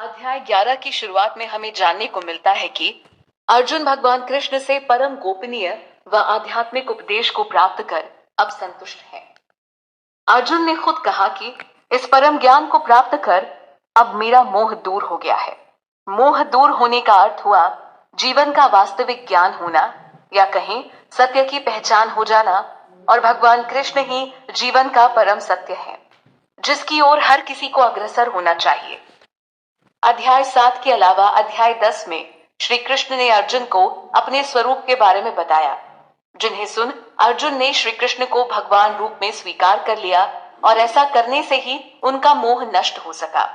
अध्याय 11 की शुरुआत में हमें जानने को मिलता है कि अर्जुन भगवान कृष्ण से परम गोपनीय व आध्यात्मिक उपदेश को प्राप्त कर अब संतुष्ट है। अर्जुन ने खुद कहा कि इस परम ज्ञान को प्राप्त कर अब मेरा मोह दूर हो गया है। मोह दूर होने का अर्थ हुआ जीवन का वास्तविक ज्ञान होना, या कहें सत्य की पहचान हो जाना, और भगवान कृष्ण ही जीवन का परम सत्य है जिसकी ओर हर किसी को अग्रसर होना चाहिए। अध्याय 7 के अलावा अध्याय 10 में श्री कृष्ण ने अर्जुन को अपने स्वरूप के बारे में बताया, जिन्हें सुन अर्जुन ने श्री कृष्ण को भगवान रूप में स्वीकार कर लिया और ऐसा करने से ही उनका मोह नष्ट हो सका।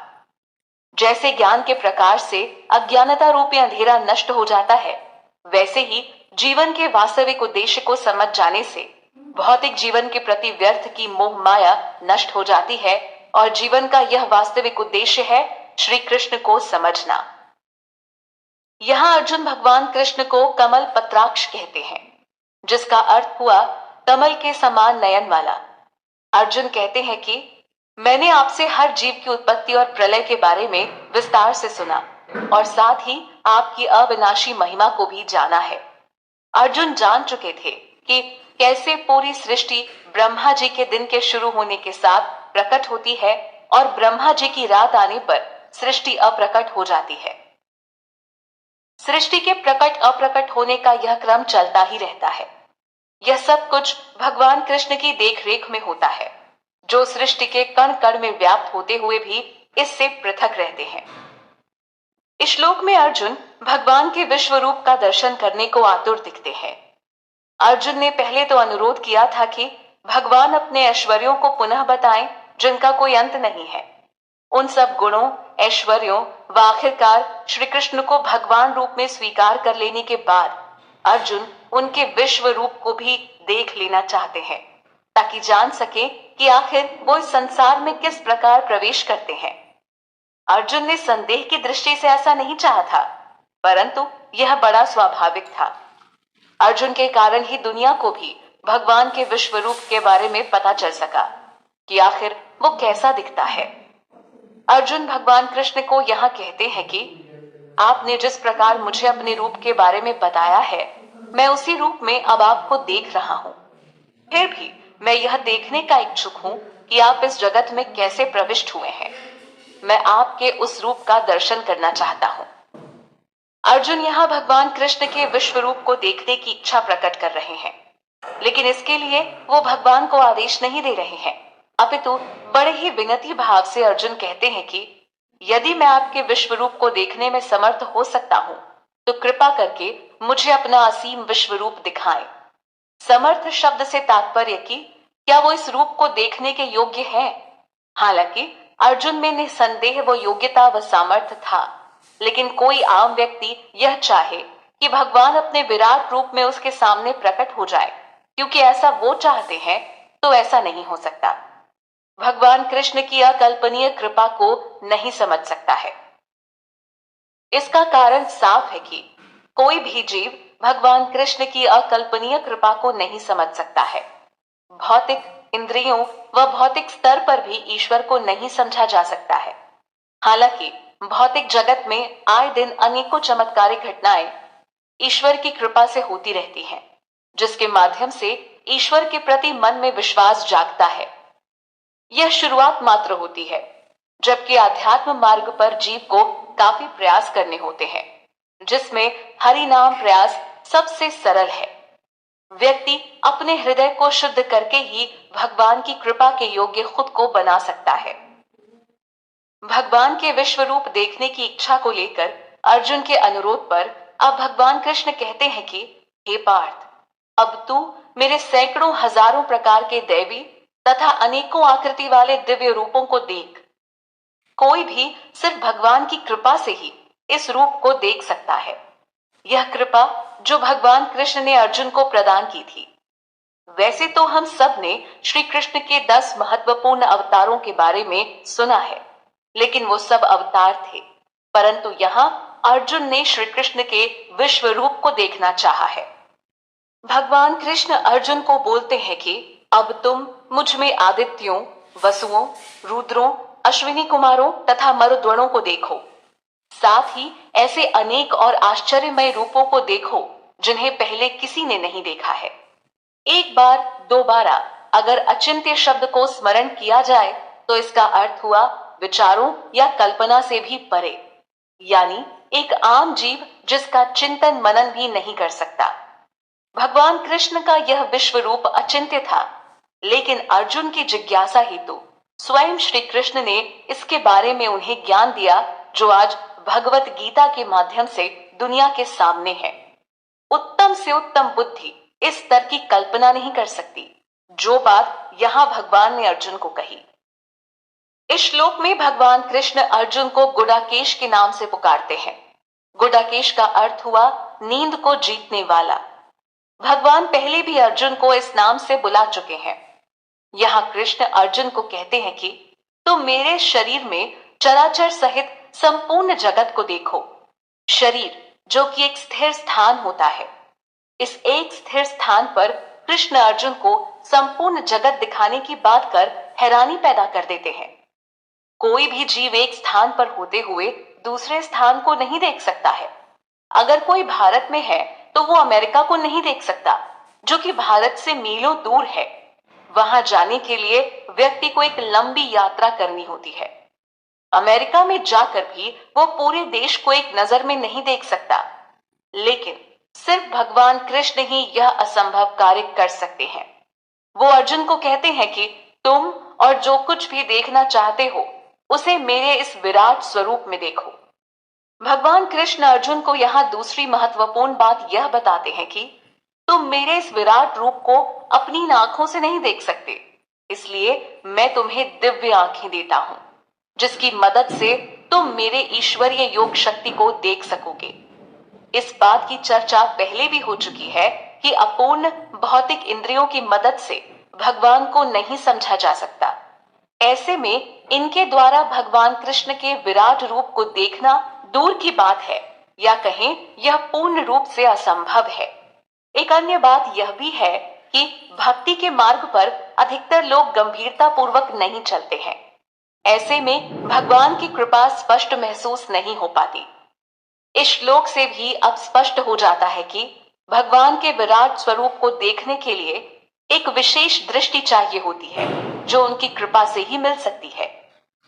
जैसे ज्ञान के प्रकाश से अज्ञानता रूपी अंधेरा नष्ट हो जाता है, वैसे ही जीवन के वास्तविक उद्देश्य को समझ जाने से भौतिक जीवन के प्रति व्यर्थ की मोह माया नष्ट हो जाती है और जीवन का यह वास्तविक उद्देश्य है श्री कृष्ण को समझना। यहां अर्जुन भगवान कृष्ण को कमल पत्राक्ष कहते हैं, जिसका अर्थ हुआ कमल के समान नयन वाला। अर्जुन कहते हैं कि मैंने आपसे हर जीव की उत्पत्ति और प्रलय के बारे में विस्तार से सुना और साथ ही आपकी अविनाशी महिमा को भी जाना है। अर्जुन जान चुके थे कि कैसे पूरी सृष्टि ब्रह्मा जी के दिन के शुरू होने के साथ प्रकट होती है और ब्रह्मा जी की रात आने पर सृष्टि अप्रकट हो जाती है। सृष्टि के प्रकट अप्रकट होने का यह क्रम चलता ही रहता है। यह सब कुछ भगवान कृष्ण की देखरेख में होता है, जो सृष्टि के कण कण में व्याप्त होते हुए भी इससे पृथक रहते हैं। इस श्लोक में अर्जुन भगवान के विश्व रूप का दर्शन करने को आतुर दिखते हैं। अर्जुन ने पहले तो अनुरोध किया था कि भगवान अपने ऐश्वर्यों को पुनः बताएं, जिनका कोई अंत नहीं है। उन सब गुणों, ऐश्वर्यों व आखिरकार श्री कृष्ण को भगवान रूप में स्वीकार कर लेने के बाद अर्जुन उनके विश्व रूप को भी देख लेना चाहते हैं, ताकि जान सके कि आखिर वो इस संसार में किस प्रकार प्रवेश करते हैं। अर्जुन ने संदेह की दृष्टि से ऐसा नहीं चाहा था, परंतु यह बड़ा स्वाभाविक था। अर्जुन के कारण ही दुनिया को भी भगवान के विश्व रूप के बारे में पता चल सका कि आखिर वो कैसा दिखता है। अर्जुन भगवान कृष्ण को यहाँ कहते हैं कि आपने जिस प्रकार मुझे अपने रूप के बारे में बताया है, मैं उसी रूप में अब आपको देख रहा हूँ। फिर भी मैं यह देखने का इच्छुक हूँ कि आप इस जगत में कैसे प्रविष्ट हुए हैं। मैं आपके उस रूप का दर्शन करना चाहता हूँ। अर्जुन यहाँ भगवान कृष्ण के विश्व रूप को देखने की इच्छा प्रकट कर रहे हैं, लेकिन इसके लिए वो भगवान को आदेश नहीं दे रहे हैं, अपितु बड़े ही विनती भाव से अर्जुन कहते हैं कि यदि मैं आपके विश्व रूप को देखने में समर्थ हो सकता हूँ, तो कृपा करके मुझे अपना असीम विश्व रूप दिखाएं। समर्थ शब्द से तात्पर्य कि क्या वो इस रूप को देखने के योग्य हैं? हालांकि अर्जुन में निसंदेह वो योग्यता व सामर्थ्य था, लेकिन कोई आम व्यक्ति यह चाहे कि भगवान अपने विराट रूप में उसके सामने प्रकट हो जाए, क्योंकि ऐसा वो चाहते हैं, तो ऐसा नहीं हो सकता। भगवान कृष्ण की अकल्पनीय कृपा को नहीं समझ सकता है। इसका कारण साफ है कि कोई भी जीव भगवान कृष्ण की अकल्पनीय कृपा को नहीं समझ सकता है। भौतिक इंद्रियों व भौतिक स्तर पर भी ईश्वर को नहीं समझा जा सकता है। हालांकि भौतिक जगत में आए दिन अनेकों चमत्कारिक घटनाएं ईश्वर की कृपा से होती रहती हैं, जिसके माध्यम से ईश्वर के प्रति मन में विश्वास जागता है। यह शुरुआत मात्र होती है, जबकि आध्यात्म मार्ग पर जीव को काफी प्रयास करने होते हैं, जिसमें हरि नाम प्रयास सबसे सरल है। व्यक्ति अपने हृदय को शुद्ध करके ही भगवान की कृपा के योग्य खुद को बना सकता है। भगवान के विश्व रूप देखने की इच्छा को लेकर अर्जुन के अनुरोध पर अब भगवान कृष्ण कहते हैं कि हे पार्थ, अब तू मेरे सैकड़ों हजारों प्रकार के दैवी तथा अनेकों आकृति वाले दिव्य रूपों को देख। कोई भी सिर्फ भगवान की कृपा से ही इस रूप को देख सकता है। यह कृपा जो भगवान कृष्ण ने अर्जुन को प्रदान की थी। वैसे तो हम सब ने श्री कृष्ण के 10 महत्वपूर्ण अवतारों के बारे में सुना है, लेकिन वो सब अवतार थे, परंतु यहाँ अर्जुन ने श्री कृष्ण के विश्व रूप को देखना चाहा है। भगवान कृष्ण अर्जुन को बोलते हैं कि अब तुम मुझ में आदित्यों, वसुओं, रुद्रों, अश्विनी कुमारों तथा मरुद्गणों को देखो। साथ ही ऐसे अनेक और आश्चर्यमय रूपों को देखो जिन्हें पहले किसी ने नहीं देखा है। एक बार दोबारा अगर अचिंत्य शब्द को स्मरण किया जाए तो इसका अर्थ हुआ विचारों या कल्पना से भी परे, यानी एक आम जीव जिसका चिंतन मनन भी नहीं कर सकता। भगवान कृष्ण का यह विश्व रूप अचिंत्य था, लेकिन अर्जुन की जिज्ञासा हेतु स्वयं श्री कृष्ण ने इसके बारे में उन्हें ज्ञान दिया, जो आज भगवत गीता के माध्यम से दुनिया के सामने है। उत्तम से उत्तम बुद्धि इस स्तर की कल्पना नहीं कर सकती, जो बात यहां भगवान ने अर्जुन को कही। इस श्लोक में भगवान कृष्ण अर्जुन को गुडाकेश के नाम से पुकारते हैं। गुडाकेश का अर्थ हुआ नींद को जीतने वाला। भगवान पहले भी अर्जुन को इस नाम से बुला चुके हैं। यहाँ कृष्ण अर्जुन को कहते हैं कि तुम मेरे शरीर में चराचर सहित संपूर्ण जगत को देखो। शरीर जो कि एक स्थिर स्थान होता है, इस एक स्थिर स्थान पर कृष्ण अर्जुन को संपूर्ण जगत दिखाने की बात कर हैरानी पैदा कर देते हैं। कोई भी जीव एक स्थान पर होते हुए दूसरे स्थान को नहीं देख सकता है। अगर कोई भारत में है तो वो अमेरिका को नहीं देख सकता, जो कि भारत से मीलों दूर है। वहां जाने के लिए व्यक्ति को एक लंबी यात्रा करनी होती है। अमेरिका में जाकर भी वो पूरे देश को एक नजर में नहीं देख सकता, लेकिन सिर्फ भगवान कृष्ण ही यह असंभव कार्य कर सकते हैं। वो अर्जुन को कहते हैं कि तुम और जो कुछ भी देखना चाहते हो उसे मेरे इस विराट स्वरूप में देखो। भगवान कृष्ण अर्जुन को यहाँ दूसरी महत्वपूर्ण बात यह बताते हैं कि तुम मेरे इस विराट रूप को अपनी आंखों से नहीं देख सकते, इसलिए मैं तुम्हें दिव्य आंखें देता हूं, जिसकी मदद से तुम मेरे ईश्वरीय योग शक्ति को देख सकोगे। इस बात की चर्चा पहले भी हो चुकी है कि अपूर्ण भौतिक इंद्रियों की मदद से भगवान को नहीं समझा जा सकता। ऐसे में इनके द्वारा भगवान कृष्ण के विराट रूप को देखना दूर की बात है, या कहें यह पूर्ण रूप से असंभव है। एक अन्य बात यह भी है कि भक्ति के मार्ग पर अधिकतर लोग गंभीरता पूर्वक नहीं चलते हैं। ऐसे में भगवान की कृपा स्पष्ट महसूस नहीं हो पाती। इस श्लोक से भी अब स्पष्ट हो जाता है कि भगवान के विराट स्वरूप को देखने के लिए एक विशेष दृष्टि चाहिए होती है, जो उनकी कृपा से ही मिल सकती है।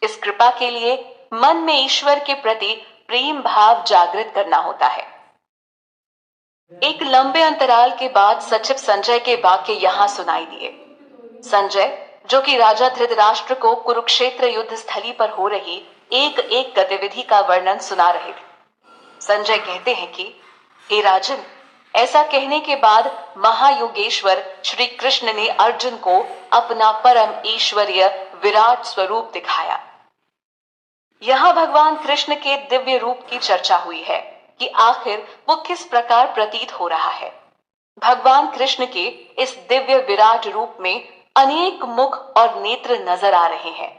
इस कृपा के लिए मन में ईश्वर के प्रति प्रेम भाव जागृत करना होता है। एक लंबे अंतराल के बाद सचिव संजय के वाक्य यहाँ सुनाई दिए। संजय, जो कि राजा धृतराष्ट्र को कुरुक्षेत्र युद्ध स्थली पर हो रही एक एक गतिविधि का वर्णन सुना रहे थे। संजय कहते हैं कि हे राजन, ऐसा कहने के बाद महायोगेश्वर श्री कृष्ण ने अर्जुन को अपना परम ईश्वरीय विराट स्वरूप दिखाया। यहाँ भगवान कृष्ण के दिव्य रूप की चर्चा हुई है कि आखिर वो किस प्रकार प्रतीत हो रहा है। भगवान कृष्ण के इस दिव्य विराट रूप में अनेक मुख और नेत्र नजर आ रहे हैं।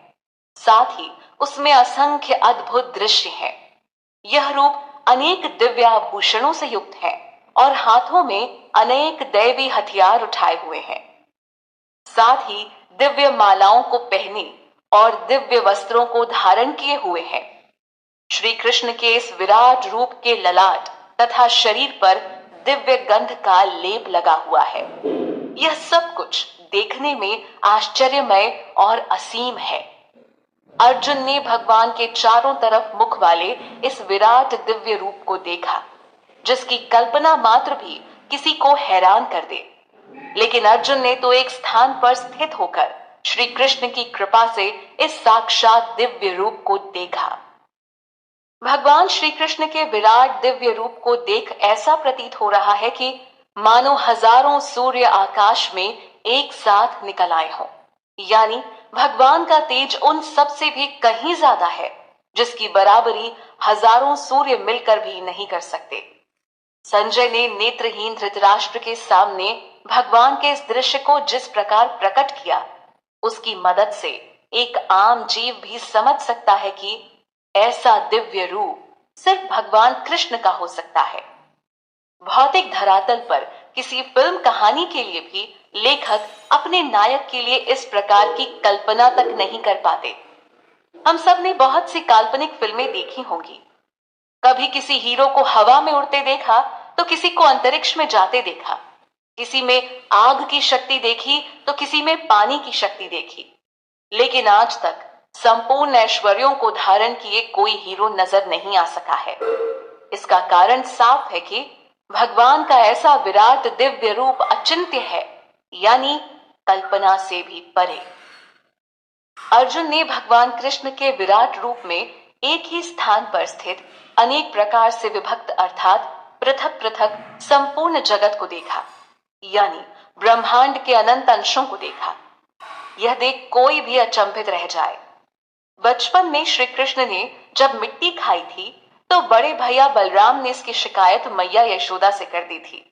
साथ ही उसमें असंख्य अद्भुत दृश्य हैं। यह रूप अनेक दिव्य आभूषणों से युक्त है और हाथों में अनेक दैवी हथियार उठाए हुए हैं। साथ ही दिव्य मालाओं को पहने और दिव्य वस्त्रों को धारण किए हुए हैं। श्री कृष्ण के इस विराट रूप के ललाट तथा शरीर पर दिव्य गंध का लेप लगा हुआ है। यह सब कुछ देखने में आश्चर्यमय और असीम है। अर्जुन ने भगवान के चारों तरफ मुख वाले इस विराट दिव्य रूप को देखा, जिसकी कल्पना मात्र भी किसी को हैरान कर दे। लेकिन अर्जुन ने तो एक स्थान पर स्थित होकर श्री कृष्ण की कृपा से इस साक्षात दिव्य रूप को देखा। भगवान श्री कृष्ण के विराट दिव्य रूप को देख ऐसा प्रतीत हो रहा है कि मानो हजारों सूर्य आकाश में एक साथ निकल आए हों। यानी भगवान का तेज उन सब से भी कहीं ज्यादा है, जिसकी बराबरी हजारों सूर्य मिलकर भी नहीं कर सकते। संजय ने नेत्रहीन धृतराष्ट्र के सामने भगवान के इस दृश्य को जिस प्रकार प्रकट किया, उसकी मदद से एक आम जीव भी समझ सकता है कि ऐसा दिव्य रूप सिर्फ भगवान कृष्ण का हो सकता है। भौतिक धरातल पर किसी फिल्म कहानी के लिए भी लेखक अपने नायक के लिए इस प्रकार की कल्पना तक नहीं कर पाते। हम सब ने बहुत सी काल्पनिक फिल्में देखी होंगी, कभी किसी हीरो को हवा में उड़ते देखा तो किसी को अंतरिक्ष में जाते देखा, किसी में आग की शक्ति देखी तो किसी में पानी की शक्ति देखी, लेकिन आज तक संपूर्ण ऐश्वर्यों को धारण किए कोई हीरो नजर नहीं आ सका है। इसका कारण साफ है कि भगवान का ऐसा विराट दिव्य रूप अचिंत्य है, यानी कल्पना से भी परे। अर्जुन ने भगवान कृष्ण के विराट रूप में एक ही स्थान पर स्थित अनेक प्रकार से विभक्त अर्थात पृथक पृथक संपूर्ण जगत को देखा, यानी ब्रह्मांड के अनंत अंशों को देखा। यह देख कोई भी अचंभित रह जाए। बचपन में श्री कृष्ण ने जब मिट्टी खाई थी तो बड़े भैया बलराम ने इसकी शिकायत मैया यशोदा से कर दी थी।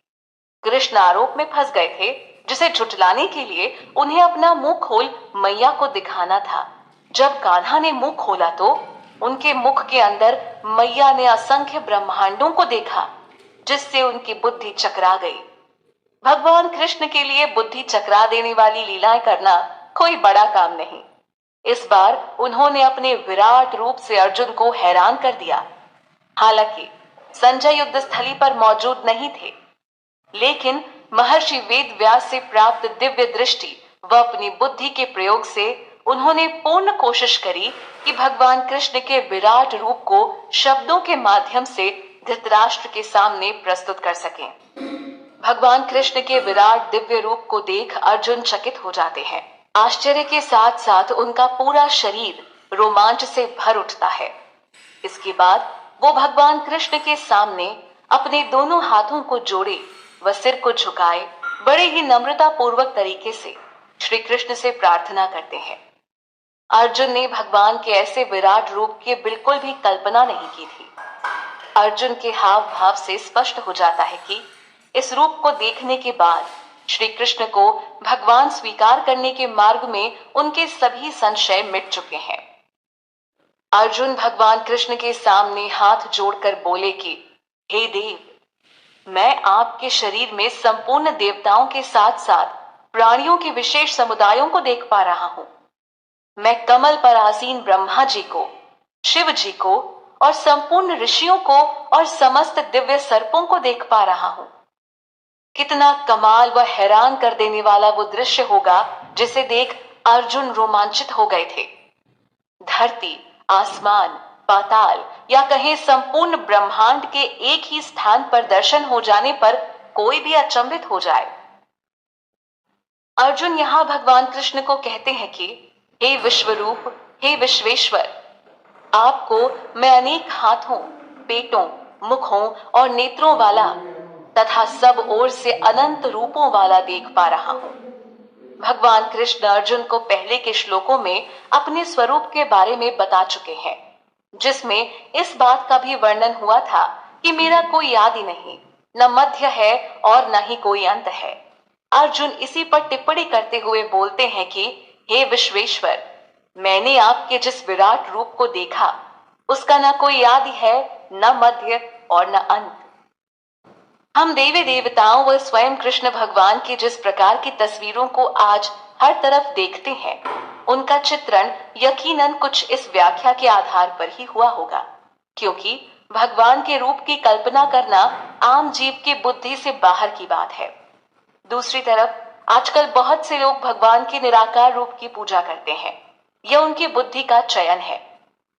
कृष्ण आरोप में फंस गए थे, जिसे झुठलाने के लिए उन्हें अपना मुंह खोल मैया को दिखाना था। जब कान्हा ने मुंह खोला तो उनके मुख के अंदर मैया ने असंख्य ब्रह्मांडों को देखा, जिससे उनकी बुद्धि चकरा गई। भगवान कृष्ण के लिए बुद्धि चकरा देने वाली लीलाएं करना कोई बड़ा काम नहीं। इस बार उन्होंने अपने विराट रूप से अर्जुन को हैरान कर दिया। हालांकि संजय युद्ध स्थली पर मौजूद नहीं थे, लेकिन महर्षि वेद व्यास से प्राप्त दिव्य दृष्टि व अपनी बुद्धि के प्रयोग से उन्होंने पूर्ण कोशिश करी कि भगवान कृष्ण के विराट रूप को शब्दों के माध्यम से धृतराष्ट्र के सामने प्रस्तुत कर सकें। भगवान कृष्ण के विराट दिव्य रूप को देख अर्जुन चकित हो जाते हैं। आश्चर्य के साथ साथ उनका पूरा शरीर रोमांच से भर उठता है। इसके बाद वो भगवान कृष्ण के सामने अपने दोनों हाथों को जोड़े व सिर को झुकाए बड़े ही नम्रता पूर्वक तरीके से श्री कृष्ण से प्रार्थना करते हैं। अर्जुन ने भगवान के ऐसे विराट रूप की बिल्कुल भी कल्पना नहीं की थी। अर्जुन के हाव भाव से स्पष्ट हो जाता है कि इस रूप को देखने के बाद श्री कृष्ण को भगवान स्वीकार करने के मार्ग में उनके सभी संशय मिट चुके हैं। अर्जुन भगवान कृष्ण के सामने हाथ जोड़कर बोले कि हे देव, मैं आपके शरीर में संपूर्ण देवताओं के साथ साथ प्राणियों के विशेष समुदायों को देख पा रहा हूं। मैं कमल पर आसीन ब्रह्मा जी को, शिव जी को और संपूर्ण ऋषियों को और समस्त दिव्य सर्पों को देख पा रहा हूं। कितना कमाल व हैरान कर देने वाला वो दृश्य होगा जिसे देख अर्जुन रोमांचित हो गए थे। धरती, आसमान, पाताल या कहें संपूर्ण ब्रह्मांड के एक ही स्थान पर दर्शन हो जाने पर कोई भी अचंभित हो जाए। अर्जुन यहाँ भगवान कृष्ण को कहते हैं कि हे विश्वरूप, हे विश्वेश्वर, आपको मैं अनेक हाथों, पेटों, मुखों और नेत्रों वाला तथा सब ओर से अनंत रूपों वाला देख पा रहा हूं। भगवान कृष्ण अर्जुन को पहले के श्लोकों में अपने स्वरूप के बारे में बता चुके हैं, जिसमें इस बात का भी वर्णन हुआ था कि मेरा कोई आदि नहीं, न मध्य है और न ही कोई अंत है। अर्जुन इसी पर टिप्पणी करते हुए बोलते हैं कि हे विश्वेश्वर, मैंने आपके जिस विराट रूप को देखा उसका न कोई आदि है, न मध्य और न अंत। हम देवी देवताओं व स्वयं कृष्ण भगवान की जिस प्रकार की तस्वीरों को आज हर तरफ देखते हैं, उनका चित्रण यकीनन कुछ इस व्याख्या के आधार पर ही हुआ होगा, क्योंकि भगवान के रूप की कल्पना करना आम जीव की बुद्धि से बाहर की बात है। दूसरी तरफ आजकल बहुत से लोग भगवान के निराकार रूप की पूजा करते हैं। यह उनकी बुद्धि का चयन है।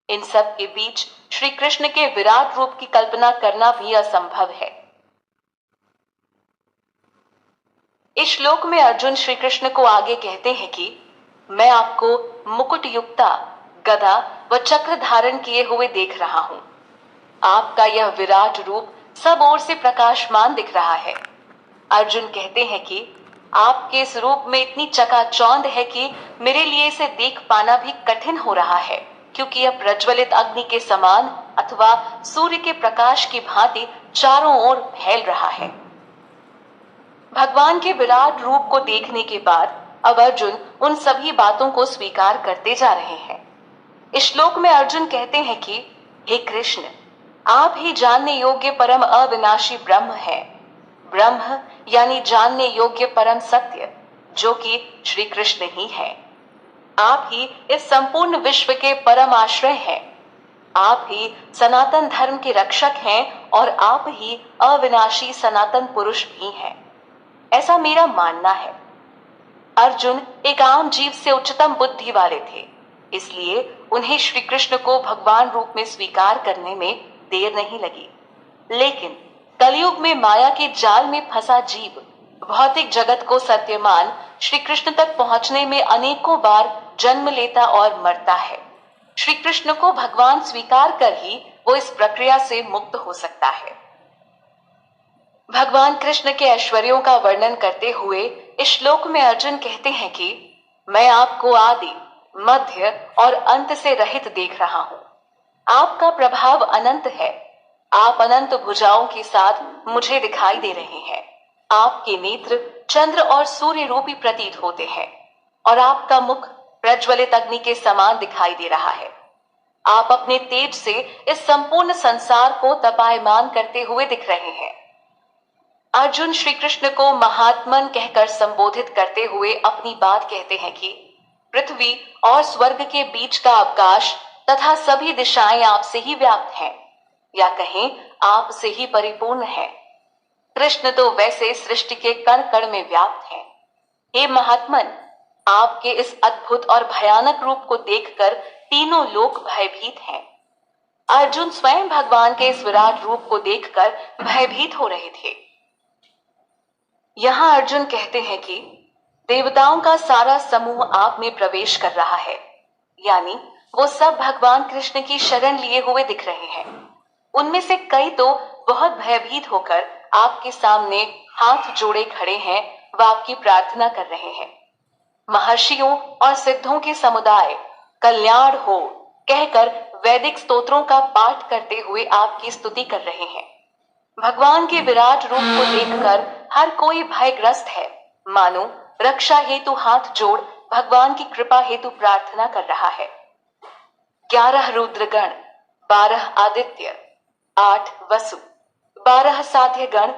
इन सब के बीच श्री कृष्ण के विराट रूप की कल्पना करना भी असंभव है। इस श्लोक में अर्जुन श्री कृष्ण को आगे कहते हैं कि मैं आपको मुकुट युक्ता, गदा व चक्र धारण किए हुए देख रहा हूं। आपका यह विराट रूप सब ओर से प्रकाशमान दिख रहा है। अर्जुन कहते हैं कि आपके इस रूप में इतनी चकाचौंध है कि मेरे लिए इसे देख पाना भी कठिन हो रहा है, क्योंकि यह प्रज्वलित अग्नि के समान अथवा सूर्य के प्रकाश की भांति चारों ओर फैल रहा है। भगवान के विराट रूप को देखने के बाद अब अर्जुन उन सभी बातों को स्वीकार करते जा रहे हैं। इस श्लोक में अर्जुन कहते हैं कि हे कृष्ण, आप ही जानने योग्य परम अविनाशी ब्रह्म है। ब्रह्म यानी जानने योग्य परम सत्य, जो कि श्री कृष्ण ही है। आप ही इस संपूर्ण विश्व के परम आश्रय हैं। आप ही सनातन धर्म के रक्षक हैं और आप ही अविनाशी सनातन पुरुष भी हैं, ऐसा मेरा मानना है। अर्जुन एक आम जीव से उच्चतम बुद्धि वाले थे, इसलिए उन्हें श्री कृष्ण को भगवान रूप में स्वीकार करने में देर नहीं लगी। लेकिन कलयुग में माया के जाल में फंसा जीव भौतिक जगत को सत्यमान श्री कृष्ण तक पहुंचने में अनेकों बार जन्म लेता और मरता है। श्री कृष्ण को भगवान स्वीकार कर ही वो इस प्रक्रिया से मुक्त हो सकता है। भगवान कृष्ण के ऐश्वर्यों का वर्णन करते हुए इस श्लोक में अर्जुन कहते हैं कि मैं आपको आदि, मध्य और अंत से रहित देख रहा हूं। आपका प्रभाव अनंत है। आप अनंत भुजाओं के साथ मुझे दिखाई दे रहे हैं। आपके नेत्र चंद्र और सूर्य रूपी प्रतीत होते हैं और आपका मुख प्रज्वलित अग्नि के समान दिखाई दे रहा है। आप अपने तेज से इस संपूर्ण संसार को तपायमान करते हुए दिख रहे हैं। अर्जुन श्री कृष्ण को महात्मन कहकर संबोधित करते हुए अपनी बात कहते हैं कि पृथ्वी और स्वर्ग के बीच का अवकाश तथा सभी दिशाएं आपसे ही व्याप्त हैं, या कहें आपसे ही परिपूर्ण है। कृष्ण तो वैसे सृष्टि के कण कण में व्याप्त हैं। हे महात्मन, आपके इस अद्भुत और भयानक रूप को देखकर तीनों लोक भयभीत हैं। अर्जुन स्वयं भगवान के इस विराट रूप को देखकर भयभीत हो रहे थे। यहाँ अर्जुन कहते हैं कि देवताओं का सारा समूह आप में प्रवेश कर रहा है, यानी वो सब भगवान कृष्ण की शरण लिए हुए दिख रहे हैं। उनमें से कई तो बहुत भयभीत होकर आपके सामने हाथ जोड़े खड़े हैं व आपकी प्रार्थना कर रहे हैं। महर्षियों और सिद्धों के समुदाय कल्याण हो कहकर वैदिक स्तोत्रों का पाठ करते हुए आपकी स्तुति कर रहे हैं। भगवान के विराट रूप को देखकर हर कोई भयग्रस्त है, मानो रक्षा हेतु हाथ जोड़ भगवान की कृपा हेतु प्रार्थना कर रहा है। 11 रुद्रगण, 12 आदित्य, 8 वसु, 12 साध्य गण,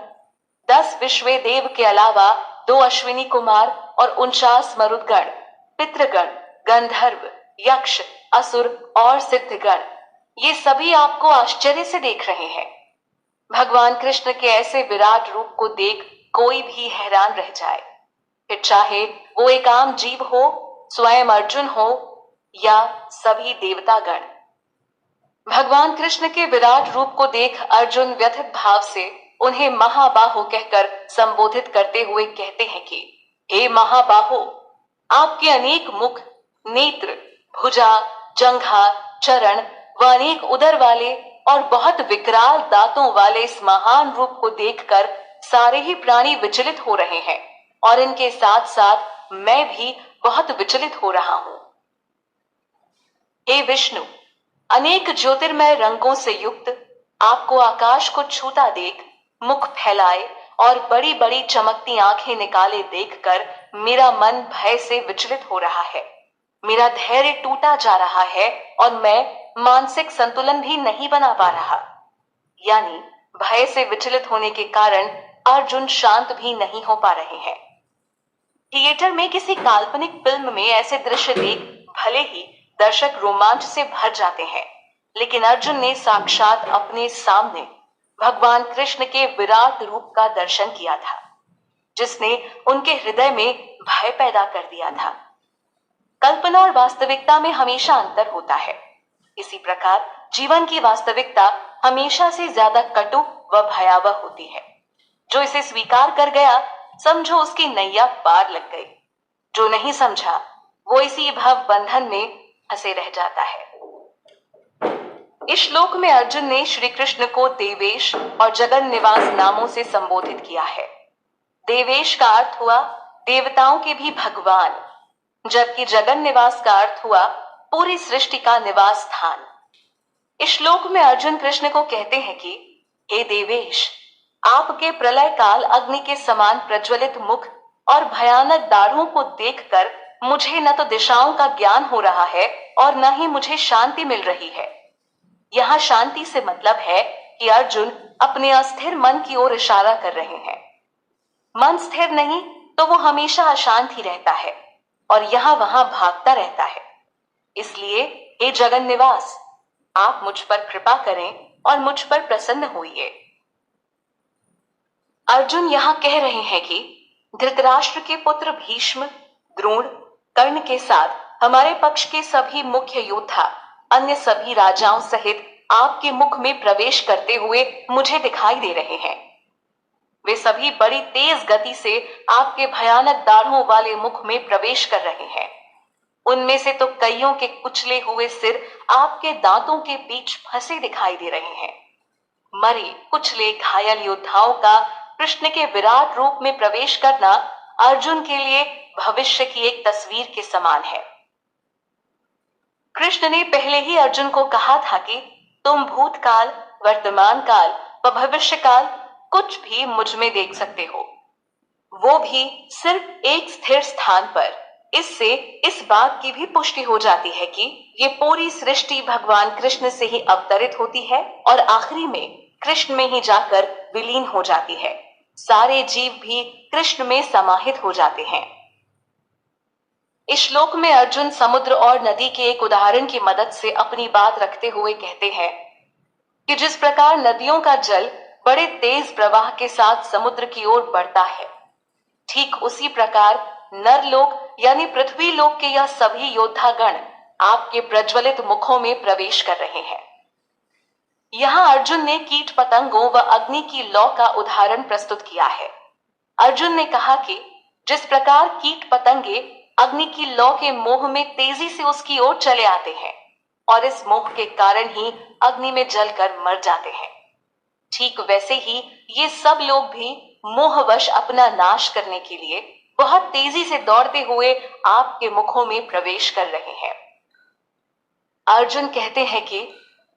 10 विश्वे देव के अलावा 2 अश्विनी कुमार और 49 मरुदगण, पितृगण, गंधर्व, यक्ष, असुर और सिद्धगण, ये सभी आपको आश्चर्य से देख रहे हैं। भगवान कृष्ण के ऐसे विराट रूप को देख कोई भी हैरान रह जाए, फिर चाहे वो एक आम जीव हो, स्वयं अर्जुन हो या सभी देवतागण। भगवान कृष्ण के विराट रूप को देख अर्जुन व्यथित भाव से उन्हें महाबाहो कहकर संबोधित करते हुए कहते हैं कि हे महाबाहो, आपके अनेक मुख, नेत्र, भुजा, जंघा, चरण व अनेक उदर वाले और बहुत विकराल दांतों वाले इस महान रूप को देखकर सारे ही प्राणी विचलित हो रहे हैं और इनके साथ साथ मैं भी बहुत विचलित हो रहा हूं। हे विष्णु, अनेक ज्योतिर्मय रंगों से युक्त आपको आकाश को छूता देख, मुख फैलाए और बड़ी बड़ी चमकती आंखें निकाले देखकर मेरा मन भय से विचलित हो रहा है। मेरा धैर्य टूटा जा रहा है और मैं मानसिक संतुलन भी नहीं बना पा रहा। यानी भय से विचलित होने के कारण अर्जुन शांत भी नहीं हो पा रहे हैं। थिएटर में किसी काल्पनिक फिल्म में ऐसे दृश्य देख भले ही दर्शक रोमांच से भर जाते हैं, लेकिन अर्जुन ने साक्षात अपने सामने भगवान कृष्ण के विराट रूप का दर्शन किया था, जिसने उनके हृदय में भय पैदा कर दिया था। कल्पना और वास्तविकता में हमेशा अंतर होता है। इसी प्रकार जीवन की वास्तविकता हमेशा से ज्यादा कटु व भयावह होती है। जो इसे स्वीकार कर गया, समझो उसकी नैया पार लग गई। जो नहीं समझा, वो इसी भव बंधन में फंसे रह जाता है। इस श्लोक में अर्जुन ने श्री कृष्ण को देवेश और जगन निवास नामों से संबोधित किया है। देवेश का अर्थ हुआ देवताओं के भी भगवान, जबकि जगन निवास का अर्थ हुआ पूरी सृष्टि का निवास स्थान। इस श्लोक में अर्जुन कृष्ण को कहते हैं कि हे देवेश, आपके प्रलय काल अग्नि के समान प्रज्वलित मुख और भयानक दाढ़ों को देखकर मुझे न तो दिशाओं का ज्ञान हो रहा है और न ही मुझे शांति मिल रही है। यहाँ शांति से मतलब है कि अर्जुन अपने अस्थिर मन की ओर इशारा कर रहे हैं। मन स्थिर नहीं तो वो हमेशा अशांत ही रहता है और यहाँ वहां भागता रहता है। इसलिए हे जगन निवास, आप मुझ पर कृपा करें और मुझ पर प्रसन्न होइए। अर्जुन यहाँ कह रहे हैं कि धृतराष्ट्र के पुत्र भीष्म, द्रोण, कर्ण के साथ हमारे पक्ष के सभी मुख्य योद्धा अन्य सभी राजाओं सहित आपके मुख में प्रवेश करते हुए मुझे दिखाई दे रहे हैं। वे सभी बड़ी तेज गति से आपके भयानक दाढ़ों वाले मुख में प्रवेश कर रहे हैं। उनमें से तो कईयों के कुचले हुए सिर आपके दांतों के बीच फंसे दिखाई दे रहे हैं। मरे कुचले घायल योद्धाओं का कृष्ण के विराट रूप में प्रवेश करना अर्जुन के लिए भविष्य की एक तस्वीर के समान है। कृष्ण ने पहले ही अर्जुन को कहा था कि तुम भूतकाल, वर्तमान काल व भविष्य काल कुछ भी मुझ में देख सकते हो, वो भी सिर्फ एक स्थिर स्थान पर। इससे इस बात की भी पुष्टि हो जाती है कि ये पूरी सृष्टि भगवान कृष्ण से ही अवतरित होती है और आखिरी में कृष्ण में ही जाकर विलीन हो जाती है। सारे जीव भी कृष्ण में समाहित हो जाते हैं। इस श्लोक में अर्जुन समुद्र और नदी के एक उदाहरण की मदद से अपनी बात रखते हुए कहते हैं कि जिस प्रकार नदियों का जल बड़े तेज प्रवाह के साथ समुद्र की ओर बढ़ता है, ठीक उसी प्रकार नरलोक यानी पृथ्वी लोक के यह सभी योद्धागण आपके प्रज्वलित मुखों में प्रवेश कर रहे हैं। यहाँ अर्जुन ने कीट पतंगों व अग्नि की लौ का उदाहरण प्रस्तुत किया है। अर्जुन ने कहा कि जिस प्रकार कीट पतंगे अग्नि की लौ के मोह में तेजी से उसकी ओर चले आते हैं और इस मोह के कारण ही अग्नि में जलकर मर जाते हैं, ठीक वैसे ही ये सब लोग भी मोहवश अपना नाश करने के लिए बहुत तेजी से दौड़ते हुए आपके मुखों में प्रवेश कर रहे हैं। अर्जुन कहते हैं कि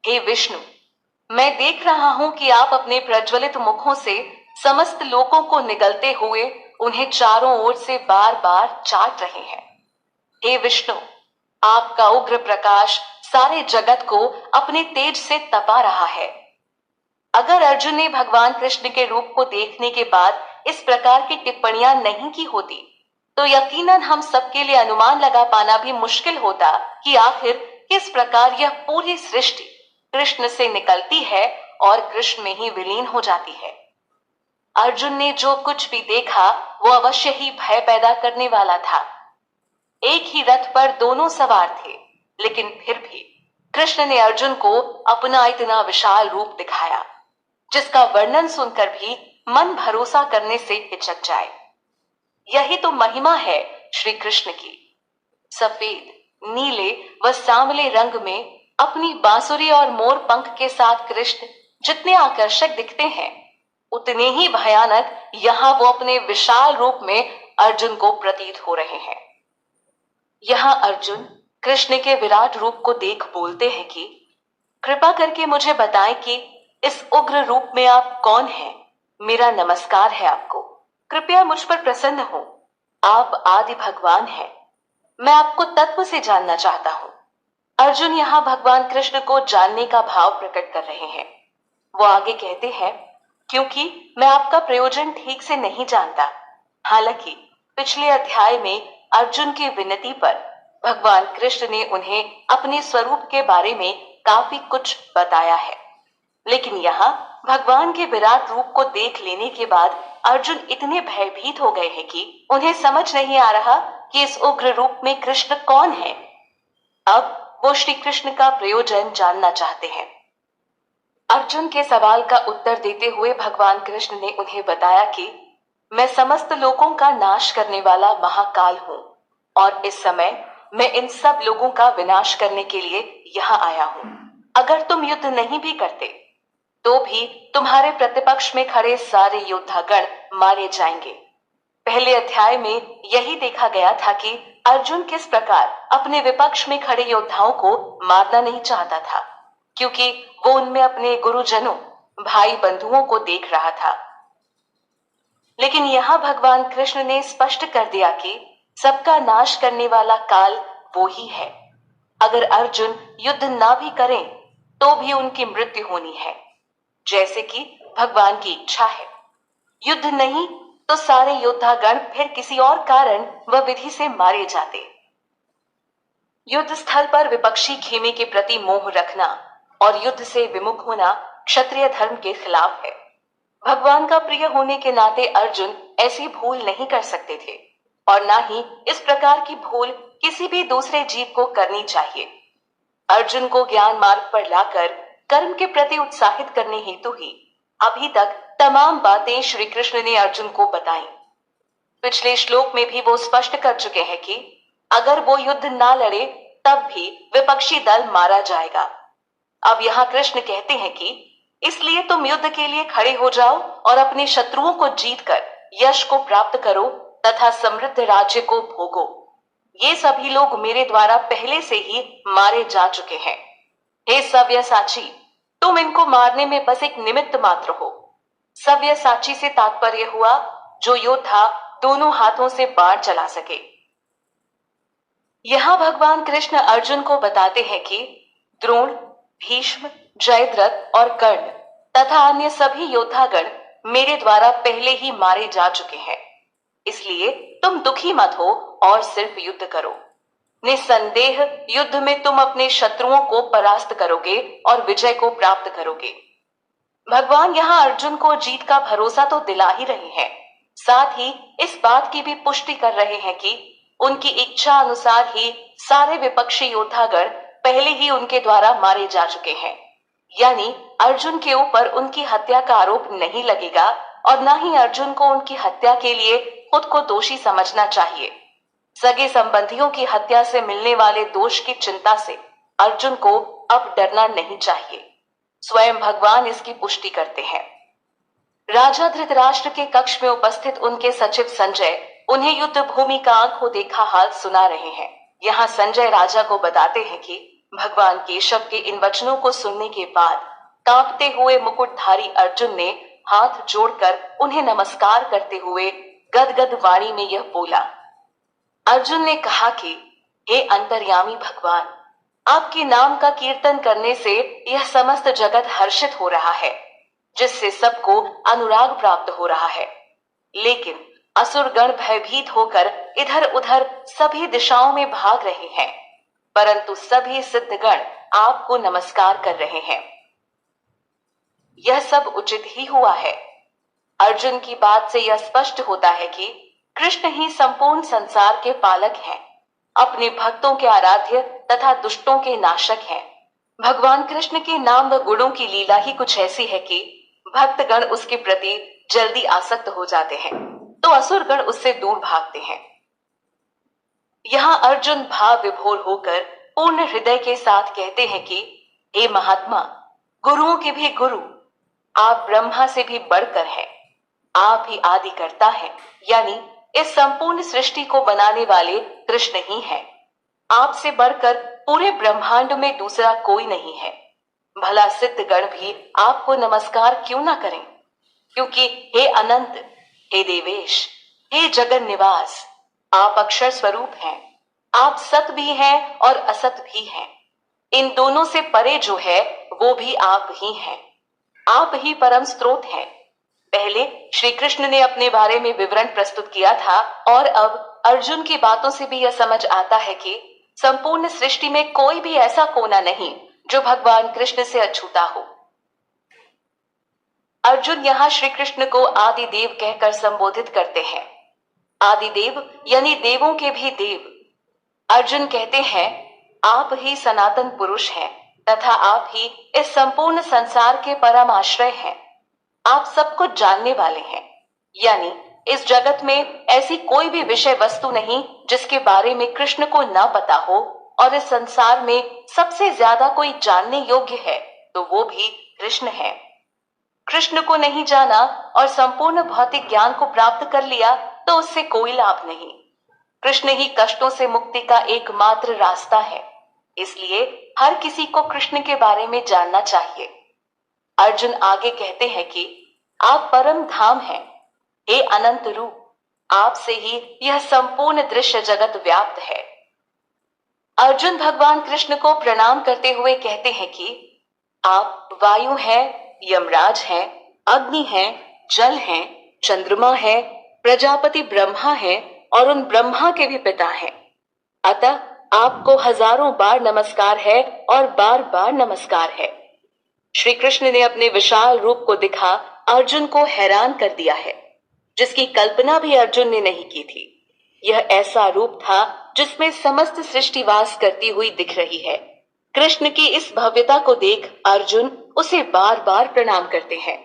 हे विष्णु, मैं देख रहा हूं कि आप अपने प्रज्वलित मुखों से समस्त लोगों को निगलते हुए उन्हें चारों ओर से बार बार चाट रहे हैं। हे विष्णु, आपका उग्र प्रकाश सारे जगत को अपने तेज से तपा रहा है। अगर अर्जुन ने भगवान कृष्ण के रूप को देखने के बाद इस प्रकार की टिप्पणियां नहीं की होती, तो यकीनन हम सबके लिए अनुमान लगा पाना भी मुश्किल होता कि आखिर किस प्रकार यह पूरी सृष्टि कृष्ण से निकलती है और कृष्ण में ही विलीन हो जाती है। अर्जुन ने जो कुछ भी देखा वो अवश्य ही भय पैदा करने वाला था। एक ही रथ पर दोनों सवार थे, लेकिन फिर भी कृष्ण ने अर्जुन को अपना इतना विशाल रूप दिखाया जिसका वर्णन सुनकर भी मन भरोसा करने से हिचक जाए। यही तो महिमा है श्री कृष्ण की। सफेद, नीले व सांवले रंग में अपनी बांसुरी और मोर पंख के साथ कृष्ण जितने आकर्षक दिखते हैं, उतने ही भयानक यहाँ वो अपने विशाल रूप में अर्जुन को प्रतीत हो रहे हैं। यहाँ अर्जुन कृष्ण के विराट रूप को देख बोलते हैं कि कृपा करके मुझे बताएं कि इस उग्र रूप में आप कौन हैं? मेरा नमस्कार है आपको। कृपया मुझ पर प्रसन्न हो। आप आदि भगवान हैं। मैं आपको तत्व से जानना चाहता हूँ। अर्जुन यहाँ भगवान कृष्ण को जानने का भाव प्रकट कर रहे हैं। वो आगे कहते हैं, क्योंकि मैं आपका प्रयोजन ठीक से नहीं जानता। हालांकि पिछले अध्याय में अर्जुन की विनती पर भगवान कृष्ण ने उन्हें अपने स्वरूप के बारे में काफी कुछ बताया है, लेकिन यहाँ भगवान के विराट रूप को देख लेने के बाद अर्जुन इतने भयभीत हो गए हैं कि उन्हें समझ नहीं आ रहा कि इस उग्र रूप में कृष्ण कौन है। अब वो श्री कृष्ण का प्रयोजन जानना चाहते हैं। अर्जुन के सवाल का उत्तर देते हुए भगवान कृष्ण ने उन्हें बताया कि मैं समस्त लोगों का नाश करने वाला महाकाल हूँ और इस समय मैं इन सब लोगों का विनाश करने के लिए यहाँ आया हूँ। अगर तुम युद्ध नहीं भी करते तो भी तुम्हारे प्रतिपक्ष में खड़े सारे योद्धागण मारे जाएंगे। पहले अध्याय में यही देखा गया था कि अर्जुन किस प्रकार अपने विपक्ष में खड़े योद्धाओं को मारना नहीं चाहता था, क्योंकि वो उनमें अपने गुरुजनों, भाई बंधुओं को देख रहा था। लेकिन यहाँ भगवान कृष्ण ने स्पष्ट कर दिया कि सबका नाश करने वाला काल वो ही है। अगर अर्जुन युद्ध ना भी करें तो भी उनकी मृत्यु होनी है, जैसे कि भगवान की इच्छा है। युद्ध नहीं तो सारे योद्धागण फिर किसी और कारण व विधि से मारे जाते। युद्ध स्थल पर विपक्षी खेमे के प्रति मोह रखना और युद्ध से विमुख होना क्षत्रिय धर्म के खिलाफ है। भगवान का प्रिय होने के नाते अर्जुन ऐसी भूल नहीं कर सकते थे और ना ही इस प्रकार की भूल किसी भी दूसरे जीव को करनी चाहिए। अर्जुन को ज्ञान मार्ग पर लाकर कर्म के प्रति उत्साहित करने हेतु ही अभी तक तमाम बातें श्री कृष्ण ने अर्जुन को बताई। पिछले श्लोक में भी वो स्पष्ट कर चुके हैं कि अगर वो युद्ध ना लड़े तब भी विपक्षी दल मारा जाएगा। अब यहाँ कृष्ण कहते हैं कि इसलिए तुम युद्ध के लिए खड़े हो जाओ और अपने शत्रुओं को जीतकर यश को प्राप्त करो तथा समृद्ध राज्य को भोगो। ये सभी लोग मेरे द्वारा पहले से ही मारे जा चुके हैं। हे सव्यसाची, तुम इनको मारने में बस एक निमित्त मात्र हो। सव्यसाची से तात्पर्य हुआ जो योद्धा दोनों हाथों से बाण चला सके। यहाँ भगवान कृष्ण अर्जुन को बताते हैं कि द्रोण, भीष्म, जयद्रथ और कर्ण तथा अन्य सभी योद्धागण मेरे द्वारा पहले ही मारे जा चुके हैं। इसलिए तुम दुखी मत हो और सिर्फ युद्ध करो। निस्संदेह युद्ध में तुम अपने शत्रुओं को परास्त करोगे और विजय को प्राप्त करोगे। भगवान यहाँ अर्जुन को जीत का भरोसा तो दिला ही रहे हैं, साथ ही इस बात की भी पुष्टि कर रहे हैं कि उनकी इच्छा अनुसार ही सारे विपक्षी योद्धागण पहले ही उनके द्वारा मारे जा चुके हैं। यानी अर्जुन के ऊपर उनकी हत्या का आरोप नहीं लगेगा और न ही अर्जुन को उनकी हत्या के लिए खुद को दोषी समझना चाहिए। सगे संबंधियों की हत्या से मिलने वाले दोष की चिंता से अर्जुन को अब डरना नहीं चाहिए। स्वयं भगवान इसकी पुष्टि करते हैं। राजा धृतराष्ट्र के कक्ष में उपस्थित उनके सचिव संजय उन्हें युद्ध भूमि का आंखों देखा हाल सुना रहे हैं। यहाँ संजय राजा को बताते हैं कि भगवान केशव के इन वचनों को सुनने के बाद कांपते हुए मुकुटधारी अर्जुन ने हाथ जोड़कर उन्हें नमस्कार करते हुए गदगद वाणी में यह बोला। अर्जुन ने कहा कि हे अंतर्यामी भगवान, आपके नाम का कीर्तन करने से यह समस्त जगत हर्षित हो रहा है, जिससे सबको अनुराग प्राप्त हो रहा है। लेकिन असुरगण भयभीत होकर इधर उधर सभी दिशाओं में भाग रहे हैं, परंतु सभी सिद्धगण आपको नमस्कार कर रहे हैं। यह सब उचित ही हुआ है। अर्जुन की बात से यह स्पष्ट होता है कि कृष्ण ही संपूर्ण संसार के पालक हैं, अपने भक्तों के आराध्य तथा दुष्टों के नाशक हैं। भगवान कृष्ण के नाम व गुणों की लीला ही कुछ ऐसी है कि भक्तगण उसके प्रति जल्दी आसक्त हो जाते हैं तो असुरगण उससे दूर भागते हैं। यहाँ अर्जुन भाव विभोर होकर पूर्ण हृदय के साथ कहते हैं कि हे महात्मा, गुरुओं के भी गुरु, आप ब्रह्मा से भी बढ़कर हैं। आप ही आदि कर्ता हैं, यानी इस संपूर्ण सृष्टि को बनाने वाले कृष्ण ही हैं। आपसे बढ़कर पूरे ब्रह्मांड में दूसरा कोई नहीं है। भला सिद्धगण भी आपको नमस्कार क्यों ना करें, क्योंकि हे अनंत, हे देवेश, हे जगन निवास, आप अक्षर स्वरूप हैं। आप सत भी हैं और असत भी हैं। इन दोनों से परे जो है वो भी आप ही हैं। आप ही परम स्रोत हैं। पहले श्री कृष्ण ने अपने बारे में विवरण प्रस्तुत किया था और अब अर्जुन की बातों से भी यह समझ आता है कि संपूर्ण सृष्टि में कोई भी ऐसा कोना नहीं जो भगवान कृष्ण से अछूता हो। अर्जुन यहाँ श्री कृष्ण को आदि देव कहकर संबोधित करते हैं। आदि देव यानी देवों के भी देव। अर्जुन कहते हैं, आप ही सनातन पुरुष हैं तथा आप ही इस संपूर्ण संसार के परम आश्रय हैं। आप सब कुछ जानने वाले हैं, यानी इस जगत में ऐसी कोई भी विषय वस्तु नहीं जिसके बारे में कृष्ण को न पता हो, और इस संसार में सबसे ज्यादा कोई जानने योग्य है तो वो भी कृष्ण है। कृष्ण को नहीं जाना और संपूर्ण भौतिक ज्ञान को प्राप्त कर लिया तो उससे कोई लाभ नहीं। कृष्ण ही कष्टों से मुक्ति का एकमात्र रास्ता है। इसलिए हर किसी को कृष्ण के बारे में जानना चाहिए। अर्जुन आगे कहते हैं कि आप परम धाम हैं, हे अनंत रूप, आपसे ही यह संपूर्ण दृश्य जगत व्याप्त है। अर्जुन भगवान कृष्ण को प्रणाम करते हुए कहते हैं कि आप वायु हैं, यमराज हैं, अग्नि हैं, जल हैं, चंद्रमा है, प्रजापति ब्रह्मा है और उन ब्रह्मा के भी पिता हैं। अतः आपको हजारों बार नमस्कार है और बार बार नमस्कार है। श्री कृष्ण ने अपने विशाल रूप को दिखा अर्जुन को हैरान कर दिया है, जिसकी कल्पना भी अर्जुन ने नहीं की थी। यह ऐसा रूप था जिसमें समस्त सृष्टि वास करती हुई दिख रही है। कृष्ण की इस भव्यता को देख अर्जुन उसे बार बार प्रणाम करते हैं।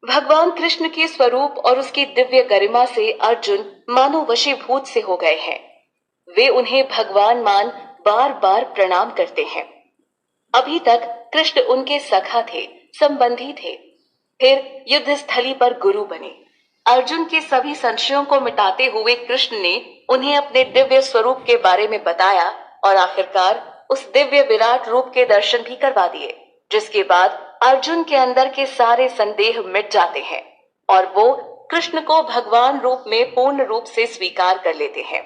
भगवान कृष्ण के स्वरूप और उसकी दिव्य गरिमा से अर्जुन मानो वशीभूत से हो गए हैं। वे उन्हें भगवान मान बार बार प्रणाम करते हैं। अभी तक कृष्ण उनके सखा थे, संबंधी थे, फिर युद्ध स्थली पर गुरु बने। अर्जुन के सभी संशयों को मिटाते हुए कृष्ण ने उन्हें अपने दिव्य स्वरूप के बारे में बताया और आखिरकार उस दिव्य विराट रूप के दर्शन भी करवा दिए, जिसके बाद अर्जुन के अंदर के सारे संदेह मिट जाते हैं और वो कृष्ण को भगवान रूप में पूर्ण रूप से स्वीकार कर लेते हैं।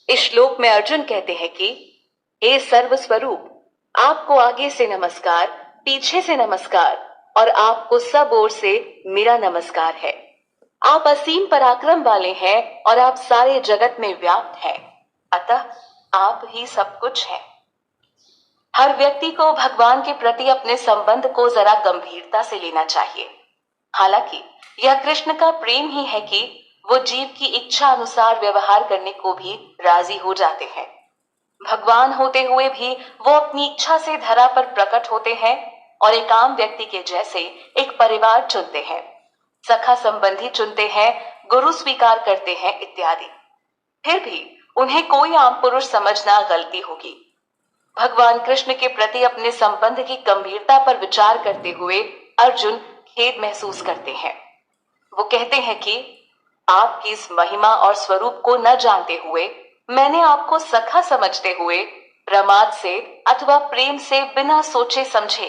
इस श्लोक में अर्जुन कहते हैं कि हे सर्व स्वरूप, आपको आगे से नमस्कार, पीछे से नमस्कार और आपको सब ओर से मेरा नमस्कार है। आप असीम पराक्रम वाले हैं और आप सारे जगत में व्याप्त हैं, अतः आप ही सब कुछ हैं। हर व्यक्ति को भगवान के प्रति अपने संबंध को जरा गंभीरता से लेना चाहिए। हालांकि यह कृष्ण का प्रेम ही है कि वो जीव की इच्छा अनुसार व्यवहार करने को भी राजी हो जाते हैं। भगवान होते हुए भी वो अपनी इच्छा से धरा पर प्रकट होते हैं और एक आम व्यक्ति के जैसे एक परिवार चुनते हैं, सखा संबंधी चुनते हैं, गुरु स्वीकार करते हैं इत्यादि। फिर भी उन्हें कोई आम पुरुष समझना गलती होगी। भगवान कृष्ण के प्रति अपने संबंध की गंभीरता पर विचार करते हुए अर्जुन खेद महसूस करते हैं। वो कहते हैं कि आपकी इस महिमा और स्वरूप को न जानते हुए, मैंने आपको सखा समझते हुए प्रमाद से अथवा प्रेम से बिना सोचे समझे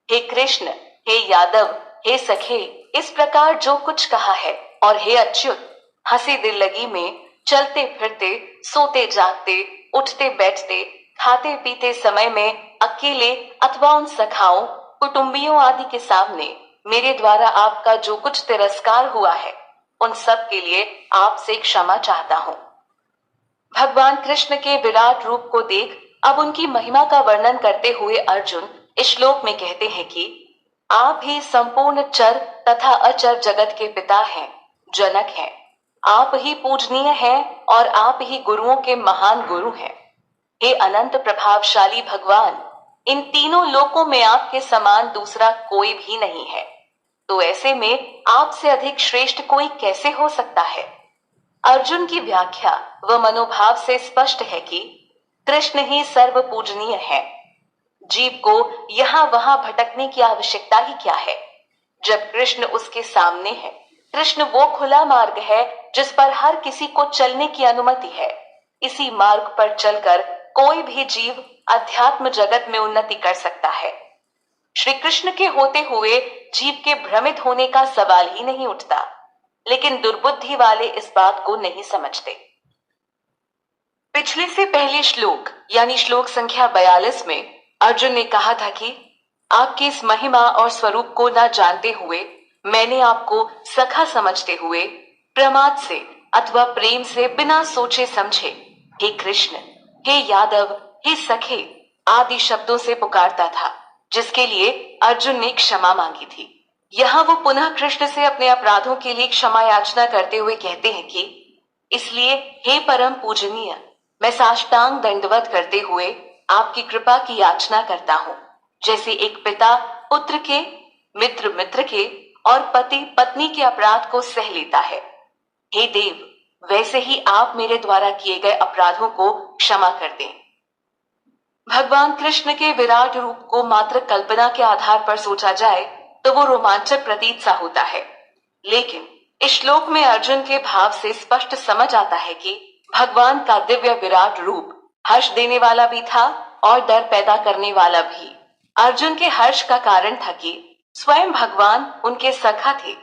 हे कृष्ण, हे यादव, हे सखे, इस प्रकार जो कुछ कहा है, और हे अच्युत, हंसी दिल लगी में चलते फिरते, सोते जागते, उठते बैठते, खाते पीते समय में अकेले अथवा उन सखाओं, कुटुंबियों आदि के सामने मेरे द्वारा आपका जो कुछ तिरस्कार हुआ है, उन सब के लिए आपसे क्षमा चाहता हूँ। भगवान कृष्ण के विराट रूप को देख अब उनकी महिमा का वर्णन करते हुए अर्जुन इस श्लोक में कहते हैं कि आप ही संपूर्ण चर तथा अचर जगत के पिता हैं, जनक हैं। आप ही पूजनीय हैं और आप ही गुरुओं के महान गुरु हैं। हे अनंत प्रभावशाली भगवान, इन तीनों लोकों में आपके समान दूसरा कोई भी नहीं है, तो ऐसे में आपसे अधिक श्रेष्ठ कोई कैसे हो सकता है। अर्जुन की व्याख्या व मनोभाव से स्पष्ट है कि कृष्ण ही सर्व पूजनीय है। जीव को यहाँ वहां भटकने की आवश्यकता ही क्या है, जब कृष्ण उसके सामने है। कृष्ण वो खुला मार्ग है जिस पर हर किसी को चलने की अनुमति है। इसी मार्ग पर चलकर कोई भी जीव अध्यात्म जगत में उन्नति कर सकता है। श्री कृष्ण के होते हुए जीव के भ्रमित होने का सवाल ही नहीं उठता, लेकिन दुर्बुद्धि वाले इस बात को नहीं समझते। पिछले से पहले श्लोक यानी श्लोक संख्या 42 में अर्जुन ने कहा था कि आपकी इस महिमा और स्वरूप को न जानते हुए, मैंने आपको सखा समझते हुए प्रमाद से अथवा प्रेम से बिना सोचे समझे हे कृष्ण, हे यादव, हे सखे आदि शब्दों से पुकारता था, जिसके लिए अर्जुन ने क्षमा मांगी थी। यहाँ वो पुनः कृष्ण से अपने अपराधों के लिए क्षमा याचना करते हुए कहते हैं कि इसलिए हे परम पूजनीय, मैं साष्टांग दंडवत करते हुए आपकी कृपा की याचना करता हूँ। जैसे एक पिता पुत्र के, मित्र मित्र के और पति पत्नी के अपराध को सह लेता है, हे देव, वैसे ही आप मेरे द्वारा किए गए अपराधों को क्षमा कर दें। भगवान कृष्ण के विराट रूप को मात्र कल्पना के आधार पर सोचा जाए तो वो रोमांचक प्रतीत सा होता है, लेकिन इस श्लोक में अर्जुन के भाव से स्पष्ट समझ आता है कि भगवान का दिव्य विराट रूप हर्ष देने वाला भी था और डर पैदा करने वाला भी। अर्जुन के हर्ष का कारण था कि स्वयं भगवान उनके सखा थे।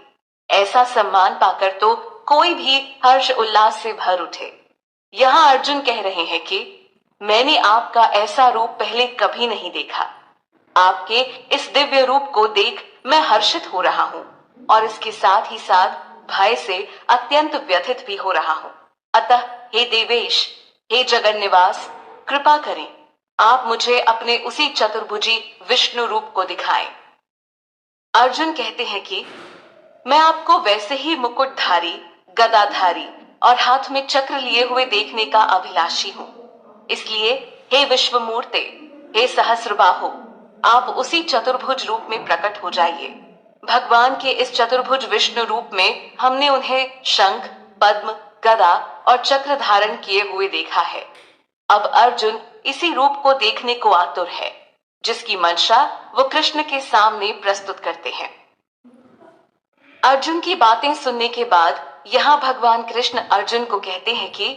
ऐसा सम्मान पाकर तो कोई भी हर्ष उल्लास से भर उठे। यहाँ अर्जुन कह रहे हैं कि मैंने आपका ऐसा रूप पहले कभी नहीं देखा। आपके इस दिव्य रूप को देख मैं हर्षित हो रहा हूँ और इसके साथ ही साथ भय से अत्यंत व्यथित भी हो रहा हूँ। अतः हे देवेश, हे जगन्निवास, कृपा करें, आप मुझे अपने उसी चतुर्भुजी विष्णु रूप को दिखाएं। अर्जुन कहते हैं कि मैं आपको वैसे ही मुकुटधारी, गदाधारी और हाथ में चक्र लिए हुए देखने का अभिलाषी हूँ। इसलिए हे विश्वमूर्ते, हे सहस्रबाहो, आप उसी चतुर्भुज रूप में प्रकट हो जाइए। भगवान के इस चतुर्भुज विष्णु रूप में हमने उन्हें शंख, पद्म, गदा और चक्र धारण किए हुए देखा है। अब अर्जुन इसी रूप को देखने को आतुर है, जिसकी मंशा वो कृष्ण के सामने प्रस्तुत करते हैं। अर्जुन की बातें सुनने के बाद यहाँ भगवान कृष्ण अर्जुन को कहते हैं कि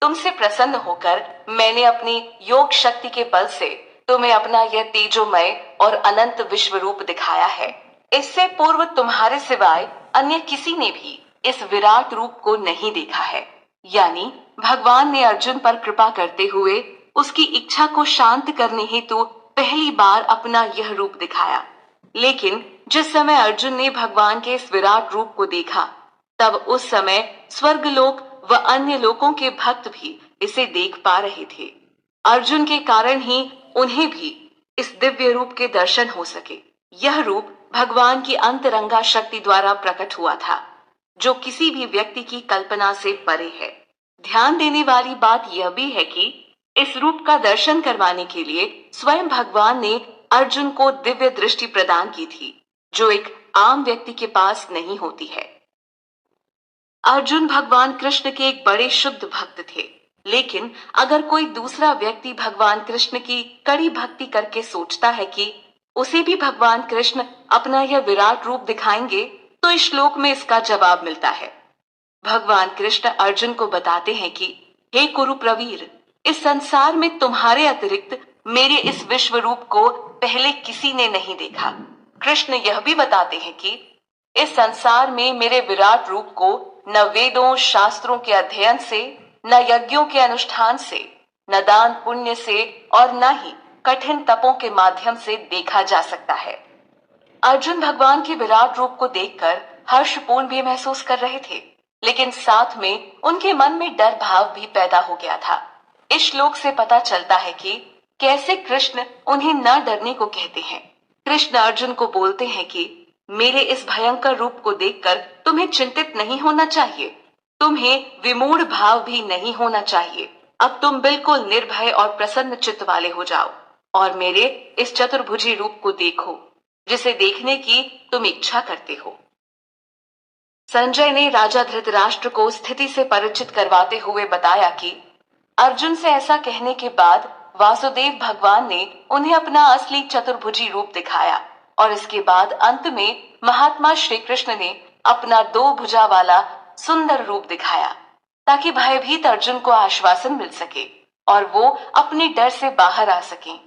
तुमसे प्रसन्न होकर मैंने अपनी योग शक्ति के बल से तुम्हें अपना यह तेजोमय और अनंत विश्व रूप दिखाया है। इससे पूर्व तुम्हारे सिवाय अन्य किसी ने भी इस विराट रूप को नहीं देखा है। यानी भगवान ने अर्जुन पर कृपा करते हुए उसकी इच्छा को शांत करने हेतु पहली बार अपना यह रूप दिखाया। लेकिन जिस समय अर्जुन ने भगवान के इस विराट रूप को देखा, तब उस समय स्वर्गलोक व अन्य लोकों के भक्त भी इसे देख पा रहे थे। अर्जुन के कारण ही उन्हें भी इस दिव्य रूप के दर्शन हो सके। यह रूप भगवान की अंतरंगा शक्ति द्वारा प्रकट हुआ था, जो किसी भी व्यक्ति की कल्पना से परे है। ध्यान देने वाली बात यह भी है कि इस रूप का दर्शन करवाने के लिए स्वयं भगवान ने अर्जुन को दिव्य दृष्टि प्रदान की थी, जो एक आम व्यक्ति के पास नहीं होती है। अर्जुन भगवान कृष्ण के एक बड़े शुद्ध भक्त थे, लेकिन अगर कोई दूसरा व्यक्ति भगवान कृष्ण की कड़ी भक्ति करके सोचता है कि उसे भी भगवान कृष्ण अपना यह विराट रूप दिखाएंगे, तो इस श्लोक में इसका जवाब मिलता है। भगवान कृष्ण अर्जुन को बताते हैं कि हे कुरु प्रवीर, इस संसार में तुम्हारे अतिरिक्त मेरे इस विश्व रूप को पहले किसी ने नहीं देखा। कृष्ण यह भी बताते हैं कि इस संसार में मेरे विराट रूप को न वेदों शास्त्रों के अध्ययन से, न यज्ञों के अनुष्ठान से, न दान पुण्य से और न ही कठिन तपों के माध्यम से देखा जा सकता है। अर्जुन भगवान के विराट रूप को देखकर हर्षपूर्ण भी महसूस कर रहे थे, लेकिन साथ में उनके मन में डर भाव भी पैदा हो गया था। इस श्लोक से पता चलता है कि कैसे कृष्ण उन्हें न डरने को कहते हैं। कृष्ण अर्जुन को बोलते हैं कि मेरे इस भयंकर रूप को देखकर तुम्हें चिंतित नहीं होना चाहिए, तुम्हें विमूढ़ भाव भी नहीं होना चाहिए। अब तुम बिल्कुल निर्भय और प्रसन्न चित्त वाले हो जाओ और मेरे इस चतुर्भुजी रूप को देखो, जिसे देखने की तुम इच्छा करते हो। संजय ने राजा धृतराष्ट्र को स्थिति से परिचित करवाते हुए बताया कि अर्जुन से ऐसा कहने के बाद वासुदेव भगवान ने उन्हें अपना असली चतुर्भुजी रूप दिखाया और इसके बाद अंत में महात्मा श्री कृष्ण ने अपना 2 भुजा वाला सुंदर रूप दिखाया, ताकि भयभीत अर्जुन को आश्वासन मिल सके और वो अपने डर से बाहर आ सकें।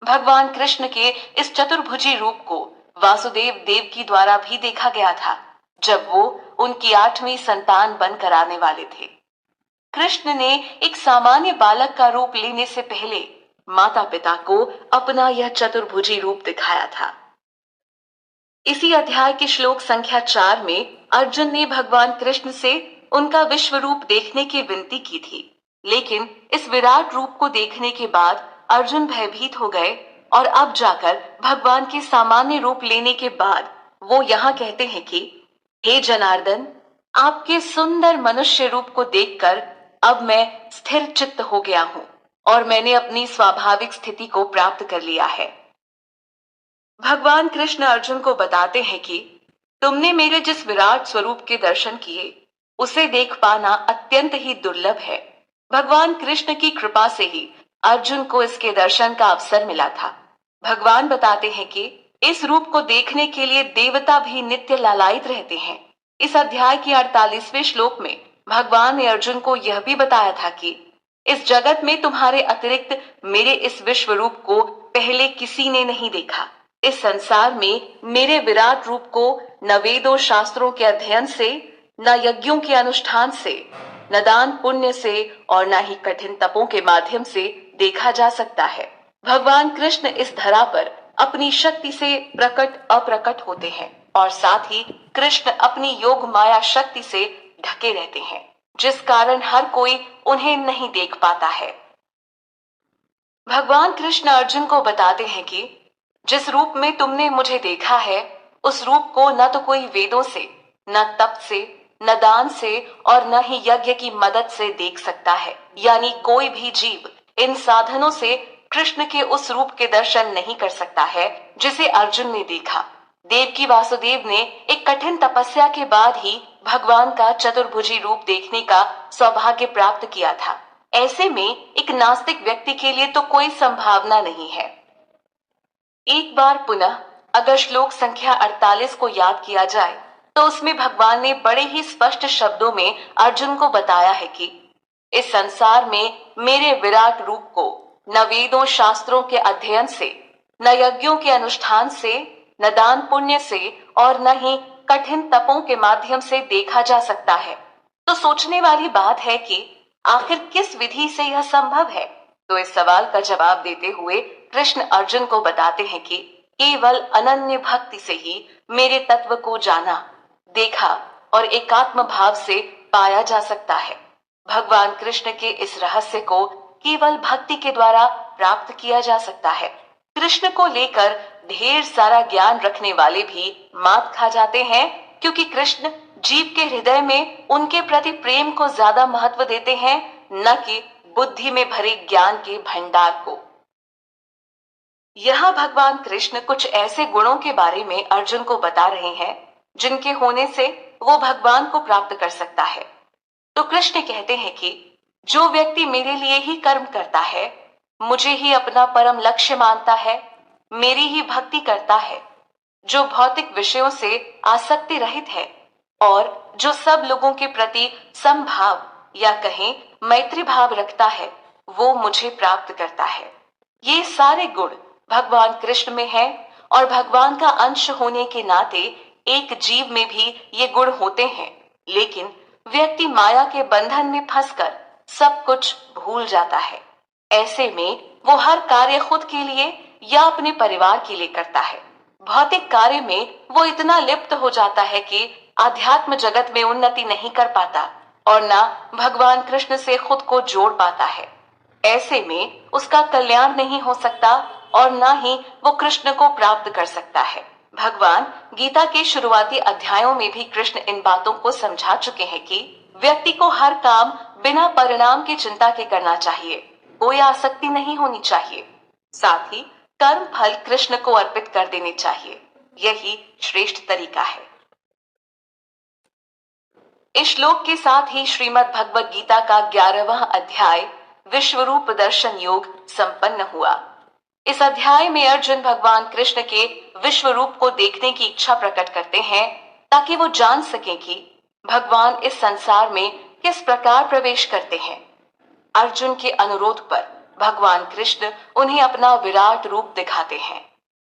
भगवान कृष्ण के इस चतुर्भुजी रूप को वासुदेव देव की द्वारा भी देखा गया था, जब वो उनकी 8वीं संतान बनकर आने वाले थे। कृष्ण ने एक सामान्य बालक का रूप लेने से पहले माता पिता को अपना यह चतुर्भुजी रूप दिखाया था। इसी अध्याय के श्लोक संख्या 4 में अर्जुन ने भगवान कृष्ण से उनका विश्व रूप देखने की विनती की थी, लेकिन इस विराट रूप को देखने के बाद अर्जुन भयभीत हो गए और अब जाकर भगवान के सामान्य रूप लेने के बाद वो यहाँ कहते हैं कि हे जनार्दन, आपके सुंदर मनुष्य रूप को देखकर अब मैं स्थिर चित्त हो गया हूँ और मैंने अपनी स्वाभाविक स्थिति को प्राप्त कर लिया है। भगवान कृष्ण अर्जुन को बताते हैं कि तुमने मेरे जिस विराट स्वरूप के दर्शन किए, उसे देख पाना अत्यंत ही दुर्लभ है। भगवान कृष्ण की कृपा से ही अर्जुन को इसके दर्शन का अवसर मिला था। भगवान बताते हैं कि इस रूप को देखने के लिए देवता भी नित्य लालायित रहते हैं। इस अध्याय के 48वें श्लोक में भगवान ने अर्जुन को यह भी बताया था कि इस जगत में तुम्हारे अतिरिक्त मेरे इस विश्व रूप को पहले किसी ने नहीं देखा। इस संसार में मेरे विराट रूप को न वेदों शास्त्रों के अध्ययन से, न यज्ञों के अनुष्ठान से, न दान पुण्य से और न ही कठिन तपों के माध्यम से देखा जा सकता है। भगवान कृष्ण इस धरा पर अपनी शक्ति से प्रकट अप्रकट होते हैं और साथ ही कृष्ण अपनी योग माया शक्ति से ढके रहते हैं, जिस कारण हर कोई उन्हें नहीं देख पाता है। भगवान कृष्ण अर्जुन को बताते हैं कि जिस रूप में तुमने मुझे देखा है, उस रूप को न तो कोई वेदों से, न तप से, न दान से और न ही यज्ञ की मदद से देख सकता है। यानी कोई भी जीव इन साधनों से कृष्ण के उस रूप के दर्शन नहीं कर सकता है जिसे अर्जुन ने देखा। देवकी वासुदेव ने एक कठिन तपस्या के बाद ही भगवान का चतुर्भुजी रूप देखने का सौभाग्य प्राप्त किया था। ऐसे में एक नास्तिक व्यक्ति के लिए तो कोई संभावना नहीं है। एक बार पुनः अगर श्लोक संख्या 48 को याद किया जाए तो उसमें भगवान ने बड़े ही स्पष्ट शब्दों में अर्जुन को बताया है कि इस संसार में मेरे विराट रूप को न वेदों शास्त्रों के अध्ययन से, न यज्ञों के अनुष्ठान से, न दान पुण्य से और न ही कठिन तपों के माध्यम से देखा जा सकता है। तो सोचने वाली बात है कि आखिर किस विधि से यह संभव है। तो इस सवाल का जवाब देते हुए कृष्ण अर्जुन को बताते हैं कि केवल अनन्य भक्ति से ही मेरे तत्व को जाना, देखा और एकात्म भाव से पाया जा सकता है। भगवान कृष्ण के इस रहस्य को केवल भक्ति के द्वारा प्राप्त किया जा सकता है। कृष्ण को लेकर ढेर सारा ज्ञान रखने वाले भी मात खा जाते हैं, क्योंकि कृष्ण जीव के हृदय में उनके प्रति प्रेम को ज्यादा महत्व देते हैं, न कि बुद्धि में भरे ज्ञान के भंडार को। यहाँ भगवान कृष्ण कुछ ऐसे गुणों के बारे में अर्जुन को बता रहे हैं जिनके होने से वो भगवान को प्राप्त कर सकता है। तो कृष्ण कहते हैं कि जो व्यक्ति मेरे लिए ही कर्म करता है, मुझे ही अपना परम लक्ष्य मानता है, मेरी ही भक्ति करता है, जो भौतिक विषयों से आसक्ति रहित है और जो सब लोगों के प्रति समभाव या कहें मैत्री भाव रखता है, वो मुझे प्राप्त करता है। ये सारे गुण भगवान कृष्ण में है और भगवान का अंश होने के नाते एक जीव में भी ये गुण होते हैं, लेकिन व्यक्ति माया के बंधन में फंसकर सब कुछ भूल जाता है। ऐसे में वो हर कार्य खुद के लिए या अपने परिवार के लिए करता है। भौतिक कार्य में वो इतना लिप्त हो जाता है कि आध्यात्म जगत में उन्नति नहीं कर पाता और ना भगवान कृष्ण से खुद को जोड़ पाता है। ऐसे में उसका कल्याण नहीं हो सकता और ना ही वो कृष्ण को प्राप्त कर सकता है। भगवान गीता के शुरुआती अध्यायों में भी कृष्ण इन बातों को समझा चुके हैं कि व्यक्ति को हर काम बिना परिणाम की चिंता के करना चाहिए, कोई आसक्ति नहीं होनी चाहिए। साथ ही कर्म फल कृष्ण को अर्पित कर देने चाहिए, यही श्रेष्ठ तरीका है। इस श्लोक के साथ ही श्रीमद् भगवद गीता का 11वां अध्याय विश्वरूप दर्शन योग संपन्न हुआ। इस अध्याय में अर्जुन भगवान कृष्ण के विश्व रूप को देखने की इच्छा प्रकट करते हैं ताकि वो जान सकें कि भगवान इस संसार में किस प्रकार प्रवेश करते हैं। अर्जुन के अनुरोध पर भगवान कृष्ण उन्हें अपना विराट रूप दिखाते हैं।